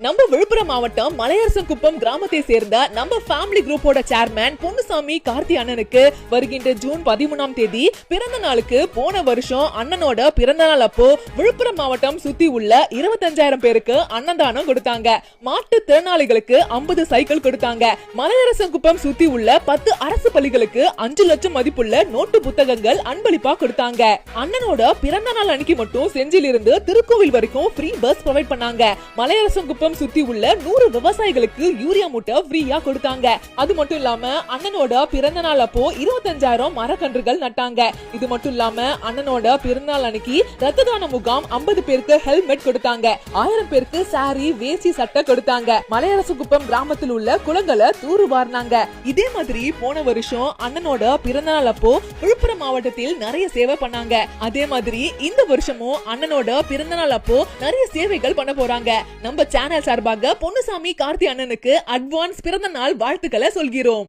நம்ம விழுப்புரம் மாவட்டம் மலையரசன்குப்பம் கிராமத்தை சேர்ந்த நம்ம ஃபேமிலி குரூப்போட சேர்மேன் பொன்னுசாமி கார்த்தி அண்ணனுக்கு வருகின்ற ஜூன் 13ஆம் தேதி பிறந்த நாளுக்கு போன வருஷம் அண்ணனோட பிறந்த நாள் அப்போ விழுப்புரம் மாவட்டம் சுத்தி உள்ள 25,000 பேருக்கு அன்னதானம் கொடுத்தாங்க. மாட்டு திறனாளிகளுக்கு 50 சைக்கிள் கொடுத்தாங்க. மலையரசன்குப்பம் சுத்தி உள்ள 10 அரசு பள்ளிகளுக்கு 5 லட்சம் மதிப்புள்ள நோட்டு புத்தகங்கள் அன்பளிப்பா கொடுத்தாங்க. அண்ணனோட பிறந்த நாள் அன்னைக்கு மட்டும் செஞ்சிலிருந்து திருக்கோவில் வரைக்கும் ஃப்ரீ பஸ் ப்ரொவைட் பண்ணாங்க. மலையரசன்குப்பம் சுத்தி உள்ள 100 விவசாயிகளுக்கு யூரியா மூட்டை ஃப்ரீயா கொடுத்தாங்க. அது மட்டும் இல்லாம அண்ணனோட பிறந்த நாள் அப்போ 25,000 மரக்கன்றுகள் நட்டாங்க. இது மட்டும் இல்லாம அண்ணனோட பிறந்த நாள் அன்னைக்கு ரத்த தான முகாம் 50 பேருக்கு ஹெல்மெட் கொடுத்தாங்க. 1000 பேருக்கு சாரி வேஷ்டி சட்டை கொடுத்தாங்க. மலையரசன்குப்பம் கிராமத்தில் உள்ள குளங்களை தூரு வாரினாங்க. இதே மாதிரி போன வருஷம் அண்ணனோட பிறந்த நாள் அப்போ விழுப்புரம் மாவட்டத்தில் நிறைய சேவை பண்ணாங்க. அதே மாதிரி இந்த வருஷமும் அண்ணனோட பிறந்த நாள் அப்போ நிறைய சேவைகள் பண்ண போறாங்க. நம்ம சேனல் சார்பாக பொன்னுசாமி கார்த்தி அண்ணனுக்கு அட்வான்ஸ் பிறந்த நாள் வாழ்த்துக்களை சொல்கிறோம்.